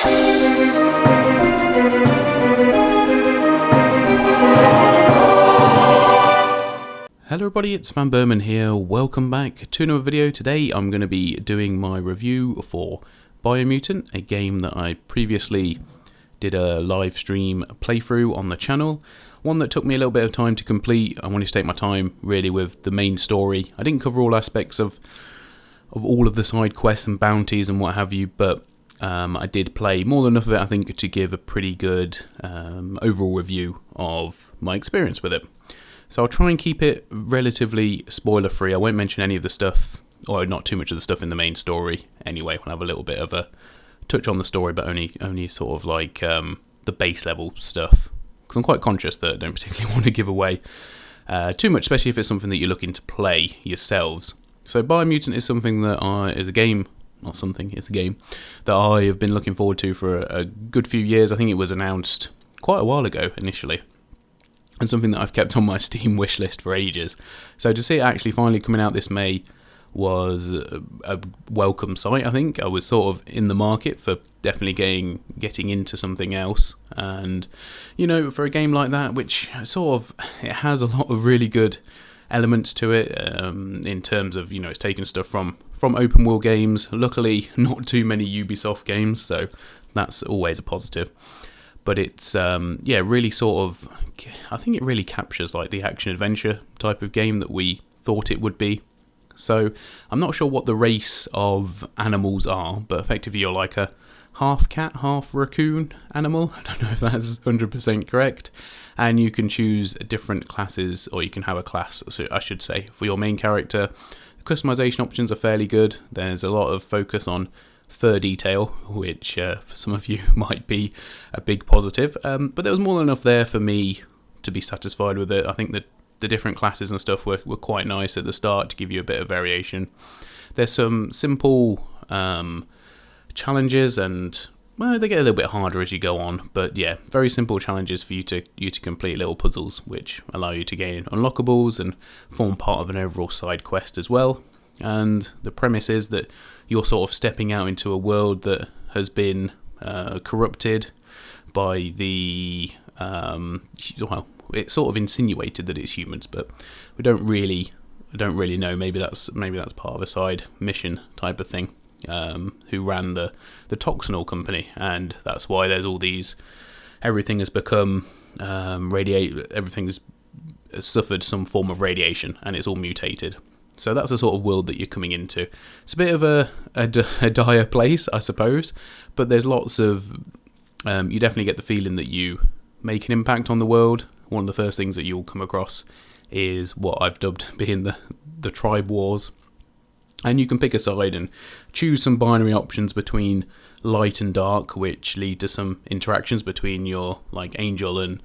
Hello everybody, it's vanburman here. Welcome back to another video. Today I'm going to be doing my review for Biomutant, a game that I previously did a live stream playthrough on the channel. One that took me a little bit of time to complete. I wanted to take my time really with the main story. I didn't cover all aspects of all of the side quests and bounties and what have you, but I did play more than enough of it, I think, to give a pretty good overall review of my experience with it. So I'll try and keep it relatively spoiler free. I won't mention any of the stuff, or not too much of the stuff in the main story anyway. We'll have a little bit of a touch on the story, but only sort of like the base level stuff, because I'm quite conscious that I don't particularly want to give away too much, especially if it's something that you're looking to play yourselves. So Biomutant is something that it's a game that I have been looking forward to for a good few years. I think it was announced quite a while ago initially, and something that I've kept on my Steam wishlist for ages. So to see it actually finally coming out this May was a welcome sight, I think. I was sort of in the market for definitely getting into something else. And, you know, for a game like that, which sort of, it has a lot of really good elements to it, in terms of, you know, it's taken stuff from open world games. Luckily, not too many Ubisoft games, so that's always a positive. But it's, really sort of, I think it really captures like the action-adventure type of game that we thought it would be. So I'm not sure what the race of animals are, but effectively you're like a half cat, half raccoon animal. I don't know if that's 100% correct. And you can choose different classes, or you can have a class, so I should say, for your main character. The customization options are fairly good. There's a lot of focus on fur detail, which for some of you might be a big positive, but there was more than enough there for me to be satisfied with it. I think that the different classes and stuff were quite nice at the start to give you a bit of variation. There's some simple challenges, and well, they get a little bit harder as you go on, but yeah, very simple challenges for you to complete, little puzzles which allow you to gain unlockables and form part of an overall side quest as well. And the premise is that you're sort of stepping out into a world that has been corrupted by the it's sort of insinuated that it's humans, but we don't really know. Maybe that's part of a side mission type of thing. Who ran the Toxinol company, and that's why there's all these. Everything has become everything has suffered some form of radiation, and it's all mutated. So that's the sort of world that you're coming into. It's a bit of a dire place, I suppose, but there's lots of... you definitely get the feeling that you make an impact on the world. One of the first things that you'll come across is what I've dubbed being the tribe wars. And you can pick a side and choose some binary options between light and dark, which lead to some interactions between your like angel and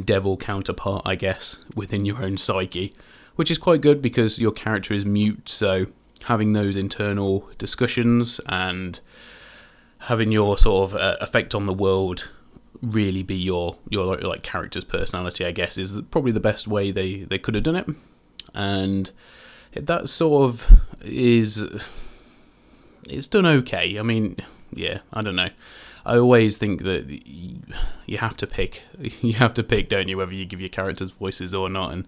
devil counterpart, I guess, within your own psyche. Which is quite good because your character is mute, so having those internal discussions and having your sort of effect on the world really be your like character's personality, I guess, is probably the best way they could have done it. And that sort of it's done okay. I mean, yeah, I don't know. I always think that you have to pick, don't you, whether you give your characters voices or not, and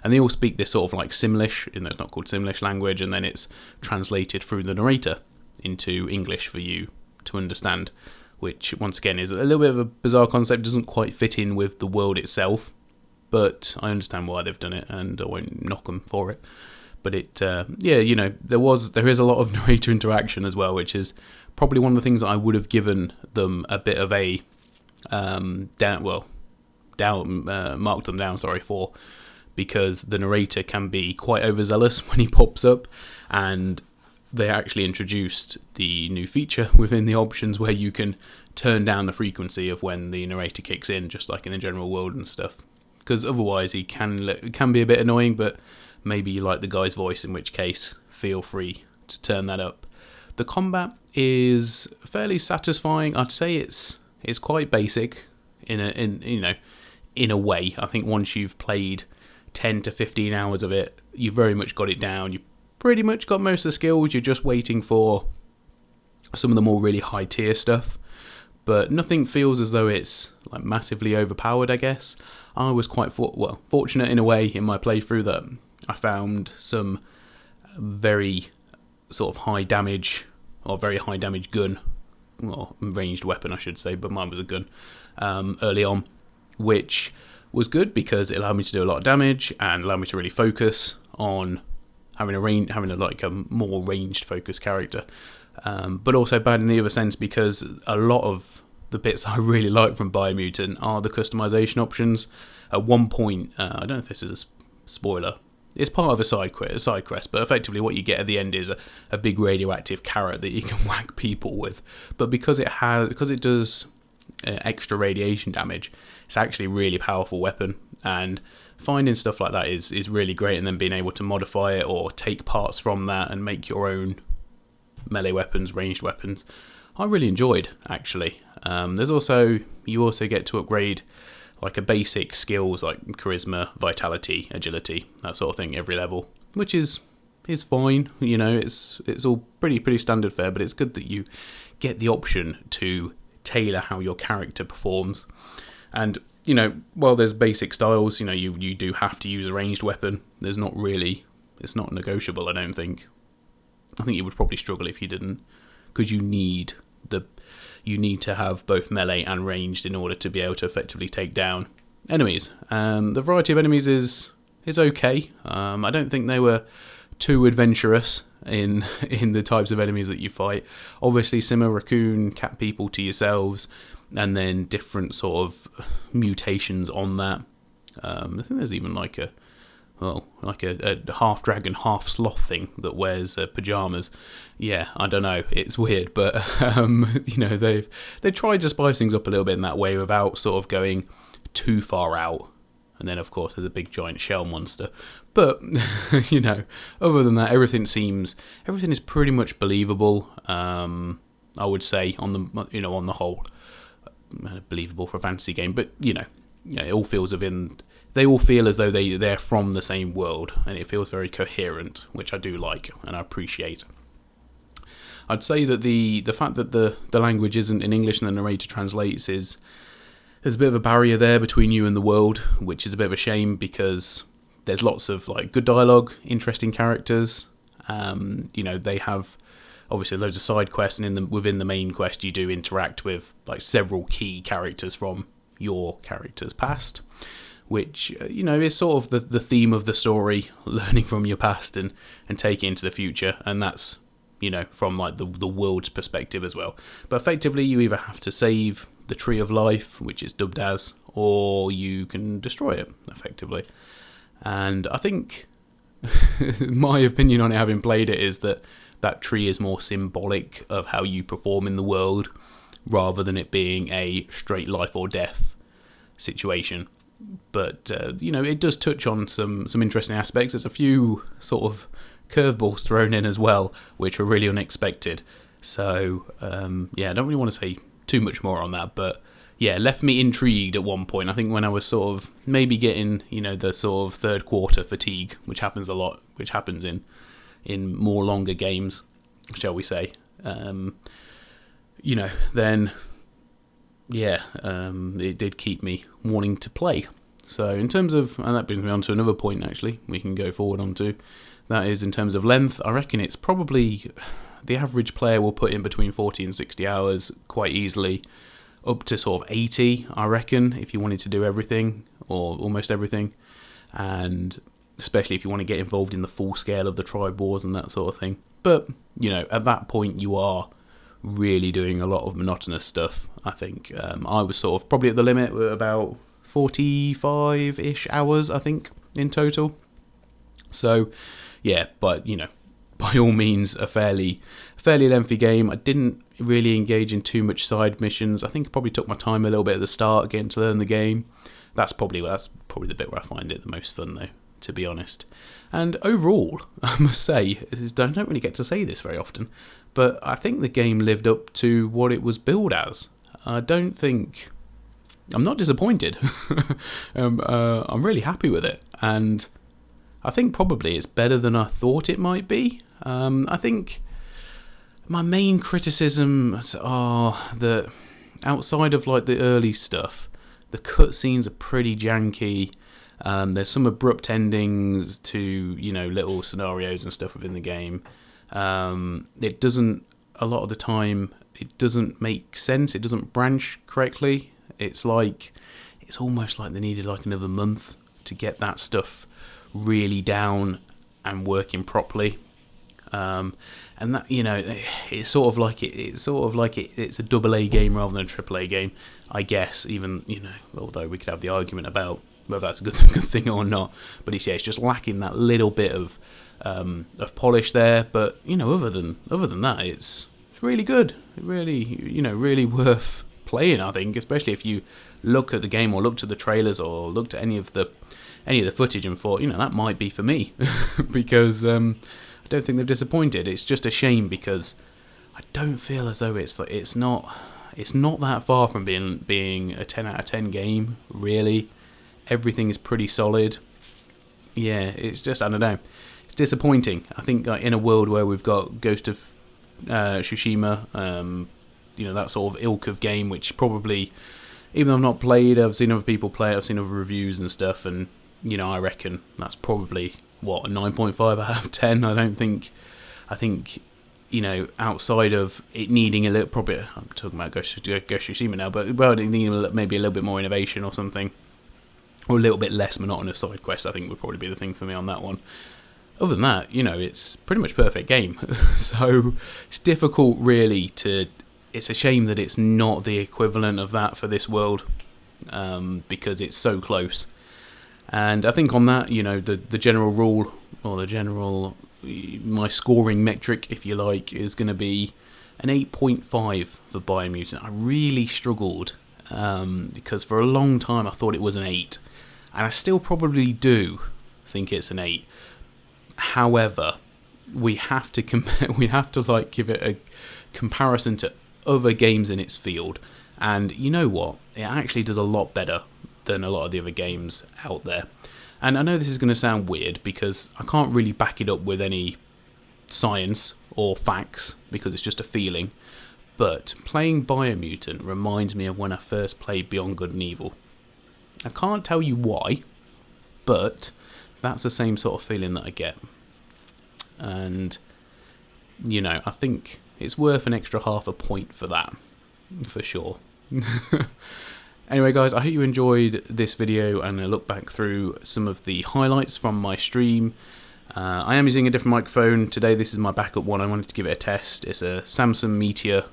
they all speak this sort of like Simlish, even though it's not called Simlish language, and then it's translated through the narrator into English for you to understand, which once again is a little bit of a bizarre concept, doesn't quite fit in with the world itself, but I understand why they've done it, and I won't knock them for it. But it, you know, there is a lot of narrator interaction as well, which is probably one of the things that I would have given them a bit of a marked them down, for, because the narrator can be quite overzealous when he pops up, and they actually introduced the new feature within the options where you can turn down the frequency of when the narrator kicks in, just like in the general world and stuff, because otherwise he can be a bit annoying, but maybe you like the guy's voice, in which case feel free to turn that up. The combat is fairly satisfying. I'd say it's quite basic in a way. I think once you've played 10 to 15 hours of it, you've very much got it down. You pretty much got most of the skills. You're just waiting for some of the more really high tier stuff. but nothing feels as though it's like massively overpowered, I guess. I was quite fortunate in a way in my playthrough that I found some very sort of high damage, or very high damage gun, or ranged weapon I should say, but mine was a gun, early on, which was good because it allowed me to do a lot of damage and allowed me to really focus on having a more ranged focused character. But also bad in the other sense because a lot of the bits I really like from Biomutant are the customization options. At one point, I don't know if this is a spoiler, it's part of a side quest, but effectively what you get at the end is a big radioactive carrot that you can whack people with. But because it does extra radiation damage, it's actually a really powerful weapon, and finding stuff like that is really great, and then being able to modify it or take parts from that and make your own melee weapons, ranged weapons, I really enjoyed, actually. You also get to upgrade like a basic skills like charisma, vitality, agility, that sort of thing every level, which is fine. You know, it's all pretty standard fare, but it's good that you get the option to tailor how your character performs. And you know, while there's basic styles, you know, you do have to use a ranged weapon. It's not negotiable, I don't think. I think you would probably struggle if you didn't, because you need to have both melee and ranged in order to be able to effectively take down enemies. The variety of enemies is okay. I don't think they were too adventurous in the types of enemies that you fight. Obviously, simmer, raccoon, cat people to yourselves, and then different sort of mutations on that. I think there's even like a half dragon, half sloth thing that wears pajamas. Yeah, I don't know, it's weird, but you know, they tried to spice things up a little bit in that way without sort of going too far out. And then of course there's a big giant shell monster, but you know, other than that, everything is pretty much believable. I would say on the whole, believable for a fantasy game, but you know, it all feels they all feel as though they're from the same world, and it feels very coherent, which I do like and I appreciate. I'd say that the fact that the language isn't in English and the narrator translates there's a bit of a barrier there between you and the world, which is a bit of a shame because there's lots of like good dialogue, interesting characters. You know, they have obviously loads of side quests, and within the main quest you do interact with like several key characters from your character's past, which you know is sort of the theme of the story, learning from your past and taking it into the future, and that's, you know, from like the world's perspective as well. But effectively you either have to save the Tree of Life, which is dubbed as, or you can destroy it effectively. And I think my opinion on it, having played it, is that tree is more symbolic of how you perform in the world rather than it being a straight life or death situation. But you know, it does touch on some interesting aspects. There's a few sort of curveballs thrown in as well, which were really unexpected. So yeah, I don't really want to say too much more on that, but yeah, left me intrigued at one point. I think when I was sort of maybe getting, you know, the sort of third quarter fatigue, which happens a lot, which happens in more longer games, shall we say, you know, then yeah, it did keep me wanting to play. So in terms of, and that brings me on to another point actually, we can go forward onto, that is in terms of length. I reckon it's probably, the average player will put in between 40 and 60 hours quite easily, up to sort of 80, I reckon, if you wanted to do everything, or almost everything, and especially if you want to get involved in the full scale of the tribe wars and that sort of thing. But, you know, at that point you are really doing a lot of monotonous stuff, I think. I was sort of probably at the limit, about 45-ish hours, I think, in total. So, yeah, but, you know, by all means, a fairly lengthy game. I didn't really engage in too much side missions. I think I probably took my time a little bit at the start, getting to learn the game. That's probably the bit where I find it the most fun, though, to be honest. And overall, I must say, I don't really get to say this very often, but I think the game lived up to what it was billed as. I'm not disappointed. I'm really happy with it, and I think probably it's better than I thought it might be. I think my main criticisms are that outside of like the early stuff, the cutscenes are pretty janky. There's some abrupt endings to, you know, little scenarios and stuff within the game. It doesn't, a lot of the time, it doesn't make sense. It doesn't branch correctly. It's almost like they needed like another month to get that stuff really down and working properly. And that, you know, it's sort of like it's a double A game rather than a triple A game, I guess. Even, you know, although we could have the argument about whether that's a good thing or not, but it's just lacking that little bit of polish there. But, you know, other than that, it's really good. It really, you know, really worth playing, I think, especially if you look at the game or looked at the trailers or looked at any of the footage and thought, you know, that might be for me, because I don't think they've disappointed. It's just a shame because I don't feel as though it's not that far from being a 10 out of 10 game, really. Everything is pretty solid. Yeah, it's just, I don't know, it's disappointing. I think like, in a world where we've got Ghost of Tsushima, you know, that sort of ilk of game, which probably, even though I've not played, I've seen other people play it, I've seen other reviews and stuff, and, you know, I reckon that's probably, what, a 9.5 out of 10. I think, you know, outside of it needing a little, probably, I'm talking about Ghost of Tsushima now, but well, it needing maybe a little bit more innovation or something, or a little bit less monotonous side quests, I think would probably be the thing for me on that one. Other than that, you know, it's pretty much perfect game. So it's difficult really it's a shame that it's not the equivalent of that for this world, because it's so close. And I think on that, you know, the general rule, or my scoring metric, if you like, is going to be an 8.5 for Biomutant. I really struggled, because for a long time I thought it was an 8, and I still probably do think it's an 8. However, we have to like give it a comparison to other games in its field, and you know what? It actually does a lot better than a lot of the other games out there. And I know this is going to sound weird because I can't really back it up with any science or facts because it's just a feeling, but playing Biomutant reminds me of when I first played Beyond Good and Evil. I can't tell you why, but that's the same sort of feeling that I get. And, you know, I think it's worth an extra half a point for that, for sure. Anyway, guys, I hope you enjoyed this video and a look back through some of the highlights from my stream. I am using a different microphone today. This is my backup one. I wanted to give it a test. It's a Samsung Meteor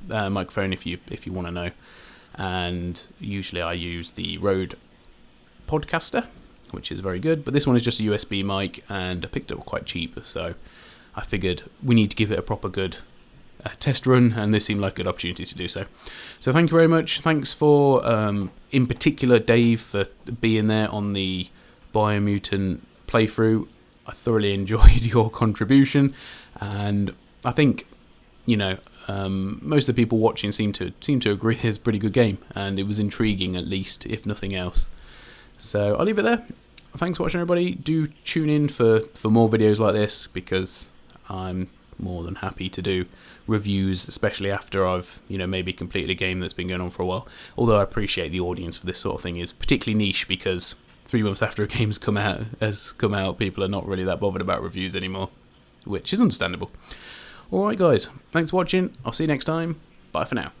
microphone, if you want to know. And usually I use the Rode Podcaster, which is very good. But this one is just a USB mic, and I picked it up quite cheap. So I figured we need to give it a proper good test run, and this seemed like a good opportunity to do so. So thank you very much. Thanks for, in particular, Dave, for being there on the Biomutant playthrough. I thoroughly enjoyed your contribution, and I think, you know, most of the people watching seem to agree it's a pretty good game, and it was intriguing at least, if nothing else. So I'll leave it there. Thanks for watching, everybody. Do tune in for more videos like this, because I'm more than happy to do reviews, especially after I've, you know, maybe completed a game that's been going on for a while. Although I appreciate the audience for this sort of thing is particularly niche, because 3 months after a game's come out, people are not really that bothered about reviews anymore, which is understandable. Alright guys, thanks for watching. I'll see you next time. Bye for now.